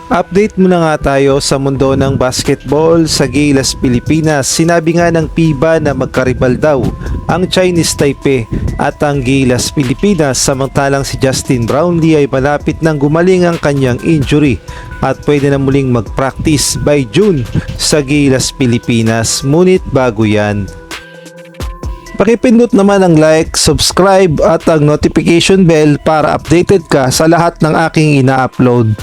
Update muna nga tayo sa mundo ng basketball sa Gilas, Pilipinas. Sinabi nga ng FIBA na magkaribal daw ang Chinese Taipei at ang Gilas, Pilipinas, samantalang si Justin Brownlee ay malapit nang gumaling ang kanyang injury at pwede na muling mag-practice by June sa Gilas, Pilipinas. Ngunit bago yan, pakipindot naman ang like, subscribe at ang notification bell para updated ka sa lahat ng aking ina-upload.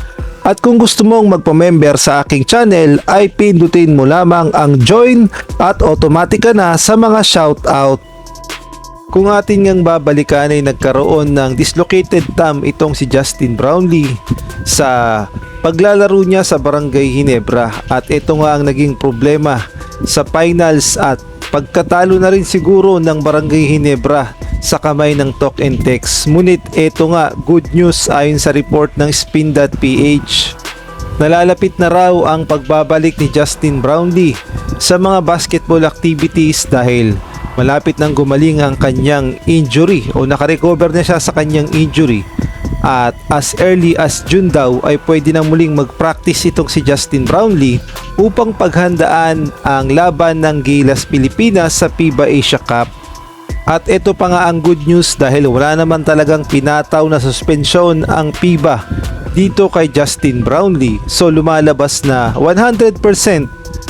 At kung gusto mong magpa-member sa aking channel ay pindutin mo lamang ang join at automatic ka na sa mga shoutout. Kung atin ngang babalikan ay nagkaroon ng dislocated thumb itong si Justin Brownlee sa paglalaro niya sa Barangay Ginebra at ito nga ang naging problema sa finals at pagkatalo na rin siguro ng Barangay Ginebra sa kamay ng Talk and Text. Ngunit ito nga, good news ayon sa report ng Spin.ph. Nalalapit na raw ang pagbabalik ni Justin Brownlee sa mga basketball activities dahil malapit nang gumaling ang kanyang injury o nakarecover na siya sa kanyang injury. At as early as June daw ay pwede na muling mag-practice itong si Justin Brownlee upang paghandaan ang laban ng Gilas, Pilipinas sa FIBA Asia Cup. At ito pa nga ang good news dahil wala naman talagang pinataw na suspensyon ang FIBA dito kay Justin Brownlee. So lumalabas na 100%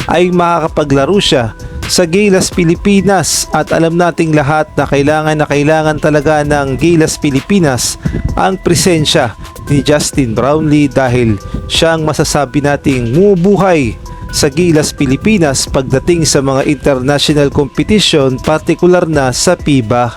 ay makakapaglaro siya sa Gilas, Pilipinas at alam nating lahat na kailangan talaga ng Gilas, Pilipinas ang presensya ni Justin Brownlee dahil siyang masasabi nating bumubuhay sa Gilas, Pilipinas pagdating sa mga international competition, partikular na sa FIBA.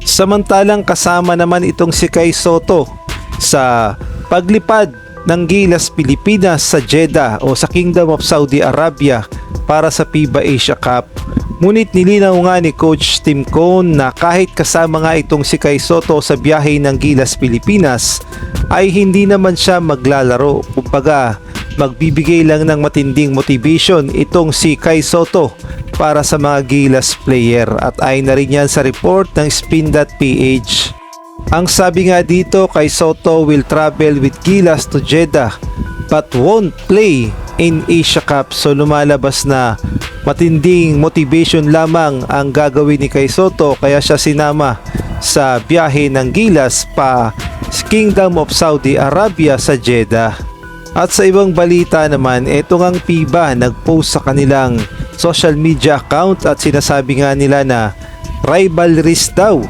Samantalang kasama naman itong si Kai Sotto sa paglipad ng Gilas, Pilipinas sa Jeddah o sa Kingdom of Saudi Arabia para sa FIBA Asia Cup. Ngunit nilinaw nga ni Coach Tim Cone na kahit kasama nga itong si Kai Sotto sa biyahe ng Gilas, Pilipinas ay hindi naman siya maglalaro. Kumbaga, magbibigay lang ng matinding motivation itong si Kai Sotto para sa mga Gilas player at ayon na rin yan sa report ng Spin.ph. Ang sabi nga dito, Kai Sotto will travel with Gilas to Jeddah but won't play in Asia Cup. So lumalabas na matinding motivation lamang ang gagawin ni Kai Sotto kaya siya sinama sa biyahe ng Gilas pa Kingdom of Saudi Arabia sa Jeddah. At sa ibang balita naman, eto ngang FIBA nag-post sa kanilang social media account at sinasabi nga nila na rivalries daw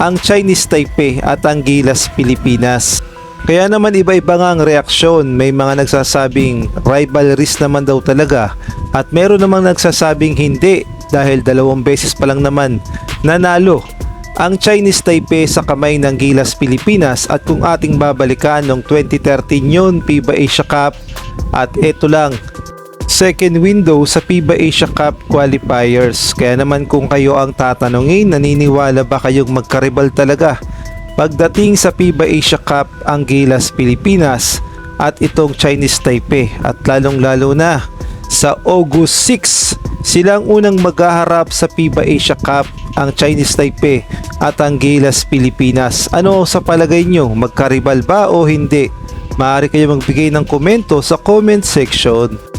ang Chinese Taipei at ang Gilas, Pilipinas. Kaya naman iba-iba nga ang reaksyon. May mga nagsasabing rivalries naman daw talaga at meron namang nagsasabing hindi dahil 2 beses pa lang naman nanalo ang Chinese Taipei sa kamay ng Gilas, Pilipinas at kung ating babalikan noong 2013 yun, FIBA Asia Cup at ito lang, second window sa FIBA Asia Cup qualifiers. Kaya naman kung kayo ang tatanungin, naniniwala ba kayong magkaribal talaga pagdating sa FIBA Asia Cup ang Gilas, Pilipinas at itong Chinese Taipei at lalong lalo na sa August 6 silang unang maghaharap sa FIBA Asia Cup ang Chinese Taipei at ang Gilas, Pilipinas. Ano sa palagay nyo? Magkaribal ba o hindi? Maaari kayo magbigay ng komento sa comment section.